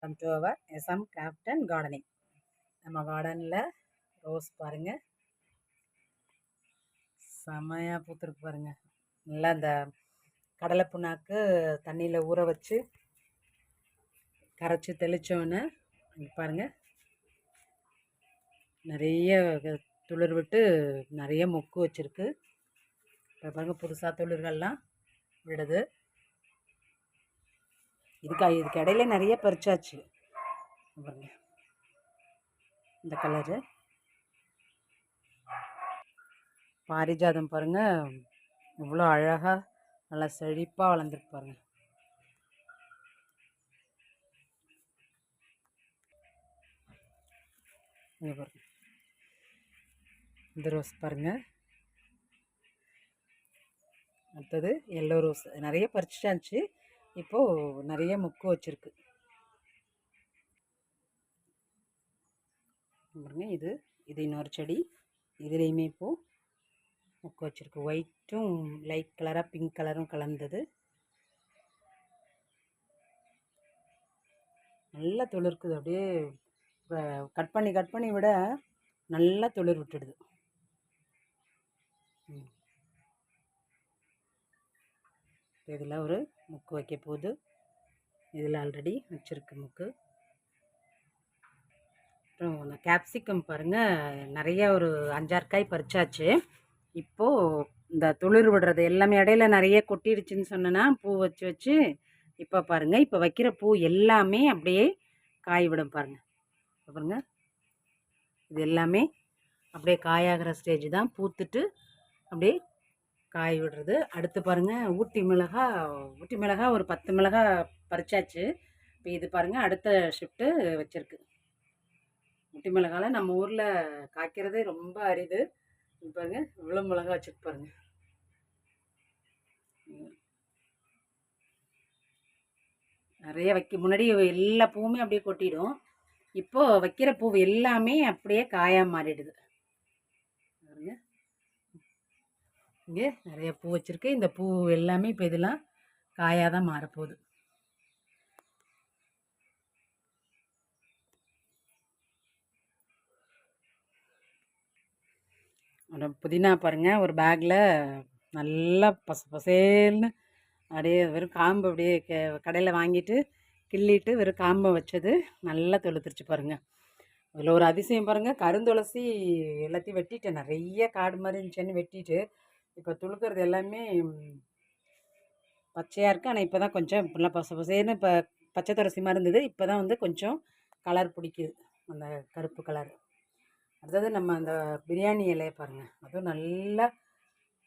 Welcome to our SM craft and gardening. நம்ம கார்டனில் rose பாருங்கள், செமையாக பூத்துருக்கு பாருங்கள். நல்லா இந்த கடலை புண்ணாக்கு தண்ணியில் ஊற வச்சு கரைச்சி தெளித்தோன்னே பாருங்கள், நிறைய துளிர் விட்டு நிறைய மொக்கு வச்சுருக்கு. இப்போ பாருங்கள், புதுசாக துளிர்கள்லாம் விடுது. இதுக்கு இடையில நிறைய பறிச்சாச்சு பாருங்க. இந்த கலரு பாரிஜாதம் பாருங்கள், இவ்வளோ அழகாக நல்லா செழிப்பாக வளர்ந்துருக்கு பாருங்கள். இங்கே பாருங்கள், இந்த ரோஸ் பாருங்கள். அடுத்தது எல்லோ ரோஸ் நிறைய பறிச்சிட்டாச்சு. இப்போது நிறைய மொக்கு வச்சுருக்கு பாருங்க. இது இன்னொரு செடி, இதுலேயுமே இப்போது மொக்கு வச்சுருக்கு. ஒயிட்டும் லைட் கலராக பிங்க் கலரும் கலந்தது. நல்லா துளிர்க்குது. அப்படியே கட் பண்ணி விட நல்லா துளிர் விட்டுடுது. இதில் ஒரு மொக்கு வைக்க போகுது. இதில் ஆல்ரெடி வச்சுருக்கு மொக்கு. அப்புறம் கேப்சிகம் பாருங்கள், நிறைய ஒரு 5-6 காய் பறிச்சாச்சு. இப்போது இந்த துளிர் விடுறது எல்லாமே இடையில நிறைய கொட்டிடுச்சுன்னு சொன்னேன்னா பூ வச்சு வச்சு. இப்போ பாருங்கள், இப்போ வைக்கிற பூ எல்லாமே அப்படியே காய் விடும் பாருங்கள். பாருங்கள், இது எல்லாமே அப்படியே காயாகிற ஸ்டேஜ் தான். பூத்துட்டு அப்படியே காய் விடுறது. அடுத்து பாருங்கள், ஊட்டி மிளகா ஒரு 10 மிளகா பறிச்சாச்சு. இப்போ இது பாருங்கள், அடுத்த ஷிஃப்ட்டு வச்சுருக்கு. ஊட்டி மிளகாவில் நம்ம ஊரில் காய்க்கிறதே ரொம்ப அரிது. பாருங்கள், இவ்வளோ மிளகா வச்சுட்டு பாருங்கள். நிறைய முன்னாடி எல்லா பூவுமே அப்படியே கொட்டிடும். இப்போது வைக்கிற பூ எல்லாமே அப்படியே காயாக மாறிடுது பாருங்க. இங்கே நிறைய பூ வச்சுருக்கு. இந்த பூ எல்லாமே இப்போ இதெல்லாம் காயாக தான் மாறப்போகுது. புதினா பாருங்கள், ஒரு பேக்கில் நல்லா பசேல்னு அப்படியே வெறும் காம்பு அப்படியே கடையில் வாங்கிட்டு கிள்ளிட்டு வெறும் காம்பை வச்சது நல்லா தொழுத்துருச்சு பாருங்கள். அதில் ஒரு அதிசயம் பாருங்கள், கருந்துளசி எல்லாத்தையும் வெட்டிட்டேன். நிறைய காடு மாதிரி இருந்துச்சுன்னு வெட்டிட்டு இப்போ துளுக்கிறது எல்லாமே பச்சையாக இருக்குது. ஆனால் இப்போ தான் கொஞ்சம் இப்படிலாம் பசேன்னு இப்போ பச்சை துளசி மாதிரி இருந்தது. இப்போ தான் வந்து கொஞ்சம் கலர் பிடிக்குது, அந்த கருப்பு கலர். அடுத்தது நம்ம அந்த பிரியாணி இலையை பாருங்கள், அதுவும் நல்லா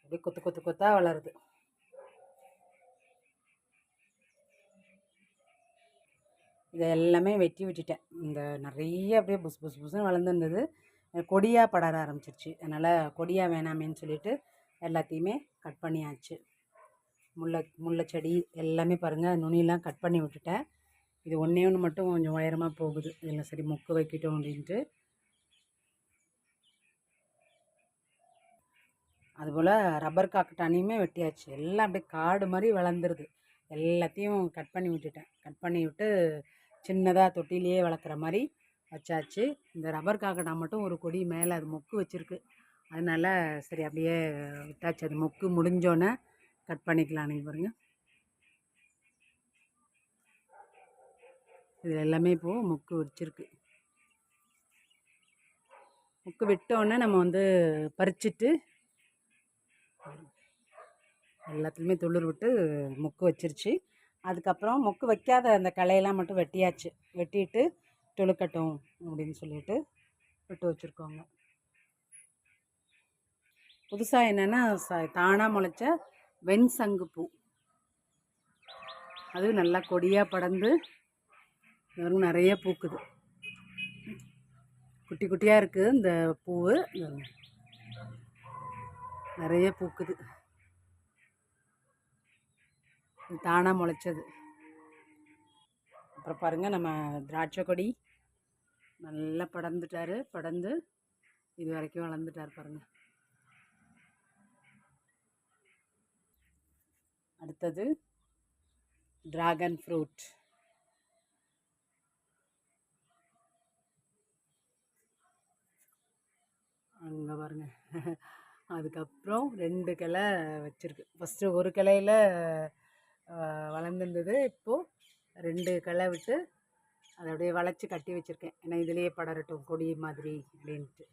அப்படியே கொத்தாக வளருது. இதை எல்லாமே வெட்டி விட்டுட்டேன். இந்த நிறைய அப்படியே புஸ்ன்னு வளர்ந்துருந்தது, கொடியாக படர ஆரம்பிச்சிருச்சு. அதனால் கொடியாக வேணாமேன்னு சொல்லிட்டு எல்லாத்தையுமே கட் பண்ணியாச்சு. முல்லை செடி எல்லாமே பாருங்கள், நுனியெலாம் கட் பண்ணி விட்டுட்டேன். இது ஒன்று மட்டும் கொஞ்சம் உயரமாக போகுது. இதில் சரி மொக்கு வைக்கிட்டோம் அப்படின்ட்டு. அதுபோல் ரப்பர் காக்கட்டானியுமே வெட்டியாச்சு. எல்லாம் அப்படியே காடு மாதிரி வளர்ந்துருது. எல்லாத்தையும் கட் பண்ணி விட்டுட்டேன். கட் பண்ணி விட்டு சின்னதாக தொட்டிலேயே வளர்க்குற மாதிரி வச்சாச்சு. இந்த ரப்பர் காக்கட்டான் மட்டும் ஒரு கொடி மேலே அது மொக்கு வச்சுருக்கு. அதனால் சரி அப்படியே விட்டாச்சு. அது மொக்கு முடிஞ்சோன்னே கட் பண்ணிக்கலாம். நீங்கள் பாருங்கள், இது எல்லாமே இப்போது மொக்கு வச்சிருக்கு. மொக்கு விட்டோன்னே நம்ம வந்து பறிச்சுட்டு எல்லாத்துலேயுமே துளிர் விட்டு மொக்கு வச்சிருச்சு. அதுக்கப்புறம் மொக்கு வைக்காத அந்த களையெல்லாம் மட்டும் வெட்டியாச்சு. வெட்டிட்டு துளுக்கட்டும் அப்படின்னு சொல்லிட்டு விட்டு வச்சுருக்கோங்க. புதுசாக என்னென்னா தானாக முளைச்ச வெண்சங்கு பூ, அது நல்லா கொடியாக படர்ந்து நிறைய பூக்குது. குட்டி குட்டியாக இருக்குது இந்த பூவு, நிறைய பூக்குது. தானாக முளைச்சது. அப்புறம் பாருங்கள், நம்ம திராட்சை கொடி நல்லா படர்ந்து இது வரைக்கும் வளர்ந்துட்டார் பாருங்கள். அடுத்தது டிராகன் ஃப்ரூட். அங்கே பாருங்க. அதுக்கப்புறம் 2 கிளை வச்சுருக்கு. ஃபஸ்ட்டு ஒரு கிளையில வளர்ந்துருந்தது. இப்போது 2 கிளை விட்டு அதை அப்படியே வளைச்சி கட்டி வச்சுருக்கேன். ஏன்னா இதுலேயே படரட்டும் கொடி மாதிரி அப்படின்ட்டு.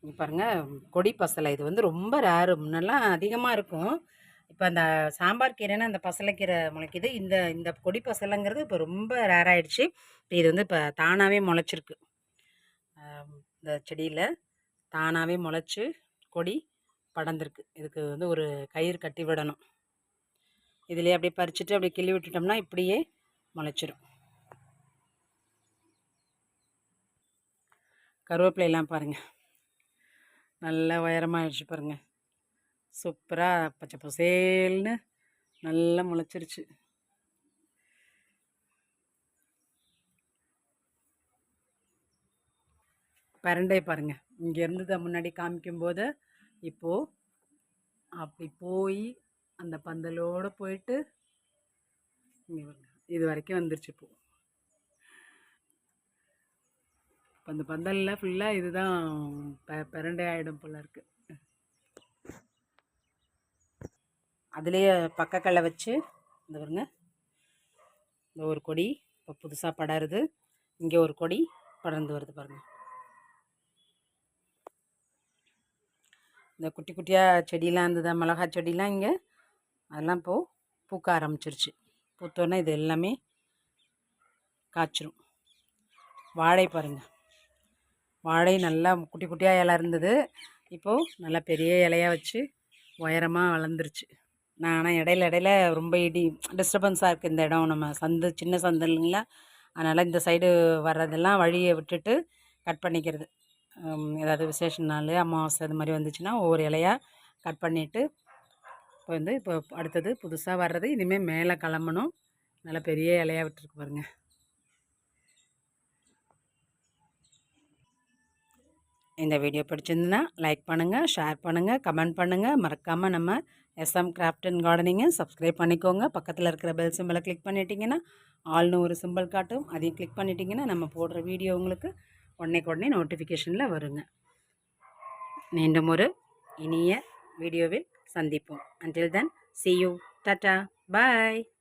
இங்கே பாருங்கள், கொடி பசலை. இது வந்து ரொம்ப ரேரு. முன்னெல்லாம் அதிகமாக இருக்கும். இப்போ அந்த சாம்பார் கீரைன்னா அந்த பசலைக்கீரை முளைக்குது. இந்த இந்த கொடி பசலைங்கிறது இப்போ ரொம்ப ரேர் ஆகிடுச்சு. இப்போ இது வந்து இப்போ தானாகவே முளைச்சிருக்கு. இந்த செடியில் தானாகவே முளைச்சி கொடி படர்ந்துருக்கு. இதுக்கு வந்து ஒரு கயிறு கட்டி விடணும். இதிலே அப்படியே பறிச்சுட்டு அப்படியே கிள்ளி விட்டுட்டோம்னா இப்படியே முளைச்சிரும். கருவேப்பிலையெல்லாம் பாருங்கள், நல்லா உயரமாகிடுச்சு பாருங்கள். சூப்பராக பச்சை பசேல்னு நல்லா முளைச்சிருச்சு. பரண்டை பாருங்கள், இங்கேருந்து தான் முன்னாடி காமிக்கும்போது இப்போது அப்படி போய் அந்த பந்தலோடு போயிட்டு இங்கே பாருங்க, இது வரைக்கும் வந்துருச்சு. இப்போ அந்த பந்தலில் ஃபுல்லாக இதுதான் பரண்டை ஆகிடும் போல இருக்குது. அதுலேயே பக்கக்கல்லை வச்சு இந்த பாருங்க, இந்த ஒரு கொடி இப்போ புதுசாக படருது. இங்கே ஒரு கொடி படர்ந்து வருது பாருங்கள். இந்த குட்டி குட்டியாக செடியெலாம் இருந்தது, மிளகா செடியெலாம் இங்கே அதெல்லாம் இப்போது பூக்க ஆரம்பிச்சிருச்சு. பூத்தோன்னே இது எல்லாமே காய்ச்சிரும். வாழை பாருங்கள், வாழை நல்லா குட்டி குட்டியாக இலை இருந்தது. இப்போது நல்லா பெரிய இலையாக வச்சு உயரமாக வளர்ந்துருச்சு. நான் ஆனால் இடையில ரொம்ப டிஸ்டர்பன்ஸாக இருக்குது இந்த இடம். நம்ம சந்து சின்ன சந்து இல்லைங்களா, அதனால் இந்த சைடு வர்றதெல்லாம் வழியை விட்டுட்டு கட் பண்ணிக்கிறது. ஏதாவது விசேஷ நாள், அமாவாசை அது மாதிரி வந்துச்சுன்னா ஒவ்வொரு இலையாக கட் பண்ணிவிட்டு இப்போ அடுத்தது புதுசாக வர்றது இனிமேல் மேலே கிளம்பணும். நல்லா பெரிய இலையாக விட்டுருக்கு பாருங்கள். இந்த வீடியோ பிடிச்சிருந்துன்னா லைக் பண்ணுங்கள், ஷேர் பண்ணுங்கள், கமெண்ட் பண்ணுங்கள். மறக்காமல் நம்ம எஸ்எம் கிராஃப்ட் அண்ட் கார்டனிங்கை சப்ஸ்கிரைப் பண்ணிக்கோங்க. பக்கத்தில் இருக்கிற பெல் சிம்பிளை கிளிக் பண்ணிட்டீங்கன்னா ஆல்னு ஒரு சிம்பிள் காட்டும். அதையும் கிளிக் பண்ணிட்டீங்கன்னா நம்ம போடுற வீடியோ உங்களுக்கு உடனே நோட்டிஃபிகேஷனில் வருங்க. மீண்டும் ஒரு இனிய வீடியோவில் சந்திப்போம். Until then, see you. Tata. Bye.